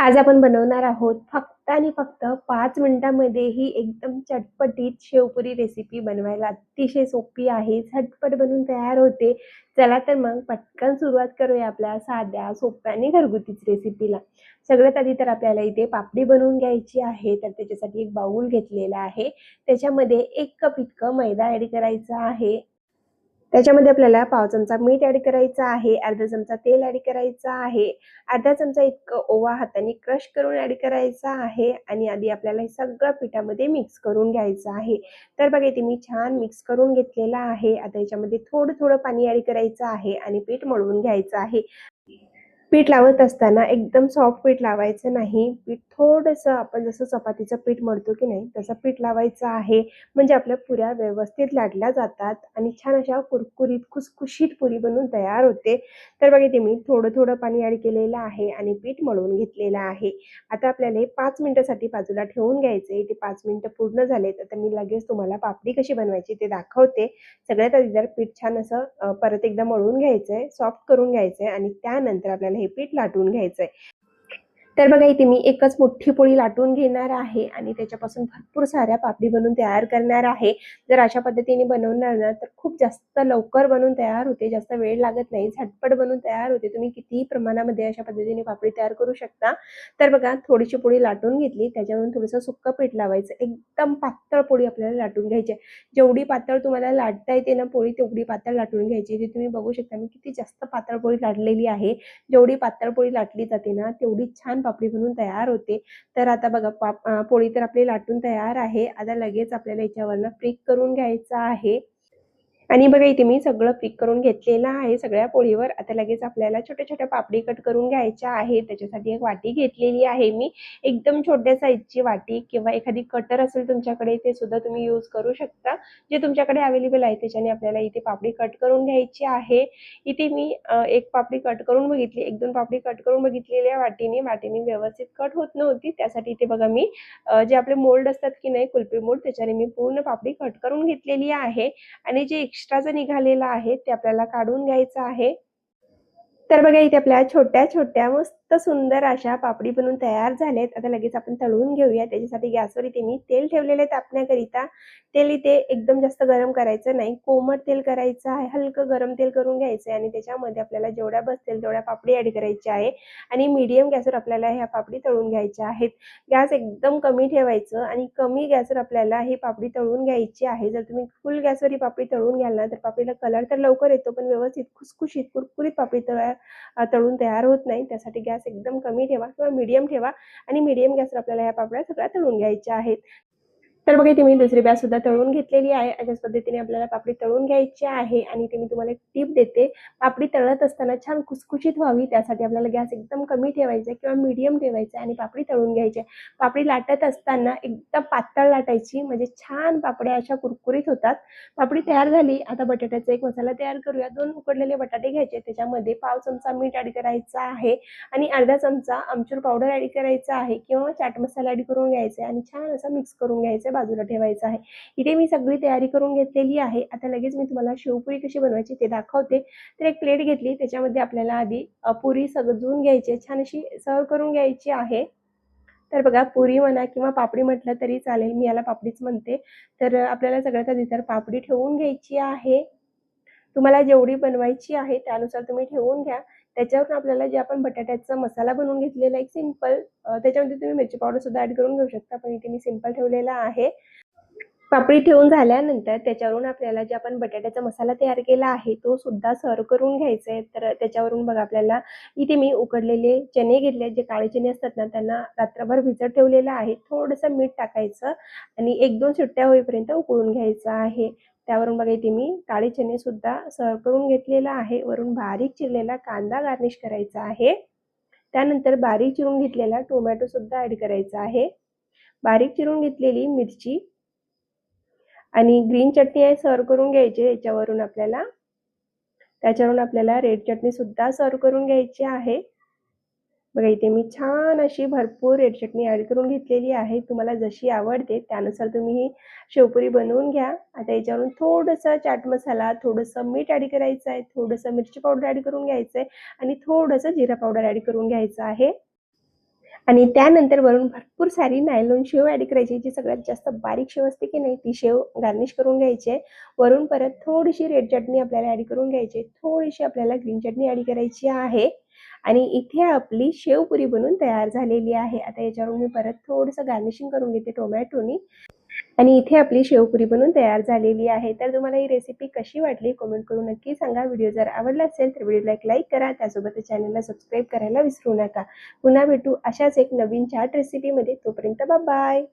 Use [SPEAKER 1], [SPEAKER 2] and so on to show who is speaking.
[SPEAKER 1] आज आपण बनवणार आहोत फक्त आणि फक्त 5 मिनिटांमध्ये ही एकदम चटपटीत शेवपुरी रेसिपी बनवायला अतिशय सोपी आहे. झटपट बनून तयार होते. चला तर मग पटकन सुरुवात करूया आपल्या साध्या, सोप्या आणि घरगुतीच रेसिपीला. सगळ्यात आधी तर आपल्याला इथे पापडी बनवून घ्यायची आहे. तर त्याच्यासाठी एक बाउल घेतलेला आहे. त्याच्यामध्ये 1 कप इतकं मैदा ॲड करायचा आहे. त्याच्यामध्ये आपल्याला पाव चमचा मीठ ॲड करायचं आहे, अर्धा चमचा तेल ॲड करायचं आहे, अर्धा चमचा इतकं ओवा हाताने क्रश करून ॲड करायचा आहे आणि आधी आपल्याला हे सगळं पिठामध्ये मिक्स करून घ्यायचं आहे. तर बघा इथे मी छान मिक्स करून घेतलेलं आहे. आता याच्यामध्ये थोडं थोडं पाणी ॲड करायचं आहे आणि पीठ मळून घ्यायचं आहे. पीठ लावत असताना एकदम सॉफ्ट पीठ लावायचं नाही. पीठ थोडंसं आपण जसं चपातीचं पीठ मळतो की नाही तसं पीठ लावायचं आहे. म्हणजे आपल्या पुऱ्या व्यवस्थित लाटल्या जातात आणि छान अशा कुरकुरीत खुसखुशीत पुरी बनून तयार होते. तर बघा इथे मी थोडं थोडं पाणी ॲड केलेलं आहे आणि पीठ मळून घेतलेलं आहे. आता आपल्याला हे 5 मिनिटासाठी बाजूला ठेवून घ्यायचं आहे. ते 5 मिनिटं पूर्ण झालेत. आता मी लगेच तुम्हाला पापडी कशी बनवायची ते दाखवते. सगळ्यात आधी जर पीठ छान असं परत एकदा मळून घ्यायचंय, सॉफ्ट करून घ्यायचंय आणि त्यानंतर आपल्याला हे पीठ लाटून घ्यायचंय. तर बघा इथे मी एकच मोठी पोळी लाटून घेणार आहे आणि त्याच्यापासून भरपूर साऱ्या पापडी बनवून तयार करणार आहे. जर अशा पद्धतीने बनवणार ना तर खूप जास्त लवकर बनून तयार होते, जास्त वेळ लागत नाही, झटपट बनून तयार होते. तुम्ही कितीही प्रमाणामध्ये अशा पद्धतीने पापडी तयार करू शकता. तर बघा थोडीशी पोळी लाटून घेतली, त्याच्यावरून थोडंसं सुक्कं पीठ लावायचं. एकदम पातळ पोळी आपल्याला लाटून घ्यायची. जेवढी पातळ तुम्हाला लाटता येते ना पोळी तेवढी पातळ लाटून घ्यायची. इथे तुम्ही बघू शकता मी किती जास्त पातळ पोळी लाटलेली आहे. जेवढी पातळ पोळी लाटली जाते ना तेवढी छान पापडी बनून तयार होते. तर आता बघा पोळी तर आपली लाटून तयार आहे. आता लगेच आपल्याला याच्यावरनं प्रीक करून घ्यायचं आहे. आणि बघा इथे मी सगळं पीक करून घेतलेलं आहे सगळ्या पोळीवर. आता लगेच आपल्याला छोट्या-छोट्या पापडी कट करून घ्यायच्या आहेत. त्याच्यासाठी एक वाटी घेतलेली आहे मी. एकदम छोट्या साईजची वाटी किंवा एखादी कटर असेल तुमच्याकडे ते सुद्धा तुम्ही यूज करू शकता. जे तुमच्याकडे अवेलेबल आहे त्याच्याने आपल्याला इथे पापडी कट करून घ्यायची आहे. इथे मी एक पापडी कट करून बघितली, 1-2 पापडी कट करून बघितलेल्या वाटीने व्यवस्थित कट होत नव्हती. त्यासाठी इथे बघा मी जे आपले मोल्ड असतात की नाही कुल्फी मोल्ड त्याच्याने मी पूर्ण पापडी कट करून घेतलेली आहे. आणि जे एक्स्ट्राचं निघालेलं आहे ते आपल्याला काढून घ्यायचं आहे. तर बघा इथे आपल्या छोट्या-छोट्या मस्त सुंदर अशा पापडी बनवून तयार झाल्यात. आता लगेच आपण तळून घेऊया. त्याच्यासाठी गॅसवर इथे मी तेल ठेवलेलं आहे तापण्याकरिता. तेल इथे एकदम जास्त गरम करायचं नाही. कोमट तेल करायचं आहे. हलकं गरम तेल करून घ्यायचं आहे आणि त्याच्यामध्ये आपल्याला जेवढ्या बसतील तेवढ्या पापडी ॲड करायच्या आहे आणि मीडियम गॅसवर आपल्याला ह्या पापडी तळून घ्यायच्या आहेत. गॅस एकदम कमी ठेवायचं आणि कमी गॅसवर आपल्याला ही पापडी तळून घ्यायची आहे. जर तुम्ही फुल गॅसवर ही पापडी तळून घ्याल ना तर पापडीला कलर तर लवकर येतो पण व्यवस्थित खुसखुशीत कुरकुरीत पापडी तळून तयार होत नाही. त्यासाठी गॅस एकदम कमी ठेवा किंवा मीडियम ठेवा आणि मीडियम गॅसवर आपल्याला ह्या पापड्या सगळ्या तळून घ्यायच्या आहेत. तर बघा इथे मी दुसरी बॅच सुद्धा तळून घेतलेली आहे. अशाच पद्धतीने आपल्याला पापडी तळून घ्यायची आहे आणि इथे मी तुम्हाला एक टिप देते. पापडी तळत असताना छान खुसखुशीत व्हावी त्यासाठी आपल्याला गॅस एकदम कमी ठेवायचा किंवा मीडियम ठेवायचा आणि पापडी तळून घ्यायची. पापडी लाटत असताना एकदम पातळ लाटायची म्हणजे छान पापड्या अशा कुरकुरीत होतात. पापडी तयार झाली. आता बटाट्याचा एक मसाला तयार करूया. 2 उकडलेले बटाटे घ्यायचे. त्याच्यामध्ये पाव चमचा मीठ ॲड करायचं आहे आणि अर्धा चमचा आमचूर पावडर ॲड करायचा आहे किंवा चाट मसाला ॲड करून घ्यायचा आणि छान असं मिक्स करून घ्यायचं. बाजूला ठेवायचं आहे. इथे मी सगळी तयारी करून घेतलेली आहे. आता लगेच मी तुम्हाला शेवपुरी कशी बनवायची ते दाखवते. तर एक प्लेट घेतली त्याच्यामध्ये आपल्याला आधी पुरी सजवून घ्यायची छान अशी सर्व करून घ्यायची आहे. तर बघा पुरी म्हणा किंवा पापडी म्हटलं तरी चालेल. मी याला पापडीच म्हणते. तर आपल्याला सगळ्यात आधी तर पापडी ठेवून घ्यायची आहे. तुम्हाला जेवढी बनवायची आहे त्यानुसार तुम्ही ठेवून घ्या. त्याच्यावरून आपल्याला जे आपण बटाट्याचा मसाला बनवून घेतलेला एक सिंपल त्याच्यामध्ये तुम्ही मिरची पावडर सुद्धा ॲड करून घेऊ शकता. पण इथे मी सिंपल ठेवलेला आहे. पापडी ठेवून झाल्यानंतर त्याच्यावरून आपल्याला जे आपण बटाट्याचा मसाला तयार केला आहे तो सुद्धा सर्व्ह करून घ्यायचा आहे. तर त्याच्यावरून बघा आपल्याला इथे मी उकडलेले चणे घेतले जे काळे चणे असतात ना त्यांना रात्रभर भिजत ठेवलेलं आहे. थोडंसं मीठ टाकायचं आणि 1-2 शिट्ट्या होईपर्यंत उकळून घ्यायचं आहे. त्यावरून बघा इथे मी काळे चणे सुद्धा सर्व्ह करून घेतलेला आहे. वरून बारीक चिरलेला कांदा गार्निश करायचा आहे. त्यानंतर बारीक चिरून घेतलेला टोमॅटो सुद्धा ॲड करायचा आहे. बारीक चिरून घेतलेली मिरची आणि ग्रीन चटणी आहे सर्व्ह करून घ्यायची याच्यावरून आपल्याला. त्याच्यावरून आपल्याला रेड चटणी सुद्धा सर्व्ह करून घ्यायची आहे. बघा इथे मी छान अशी भरपूर रेड चटणी ॲड करून घेतलेली आहे. तुम्हाला जशी आवडते त्यानुसार तुम्ही ही शेवपुरी बनवून घ्या. आता याच्यावरून थोडंसं चाट मसाला, थोडंसं मीठ ॲड करायचं आहे, थोडंसं मिरची पावडर ॲड करून घ्यायचं आहे आणि थोडंसं जिरा पावडर ॲड करून घ्यायचं आहे. आणि त्यानंतर वरून भरपूर सारी नायलॉन शेव ॲड करायची, जी सगळ्यात जास्त बारीक शेव असते की नाही ती शेव गार्निश करून घ्यायची आहे. वरून परत थोडीशी रेड चटणी आपल्याला ॲड करून घ्यायची आहे, थोडीशी आपल्याला ग्रीन चटणी ॲड करायची आहे. आणि इथे आपली शेवपुरी बनून तयार झालेली आहे. आता याच्यावर मी परत थोडंसं गार्निशिंग करून घेते टोमॅटोनी. आणि इथे आपली शेवपुरी बनून तयार झालेली आहे. तर तुम्हाला ही रेसिपी कशी वाटली कमेंट करून नक्की सांगा. व्हिडिओ जर आवडला असेल तर व्हिडिओला एक लाईक करा, त्यासोबत चॅनलला सबस्क्राईब करायला विसरू नका. पुन्हा भेटू अशाच एक नवीन चाट रेसिपीमध्ये. तोपर्यंत बाय बाय.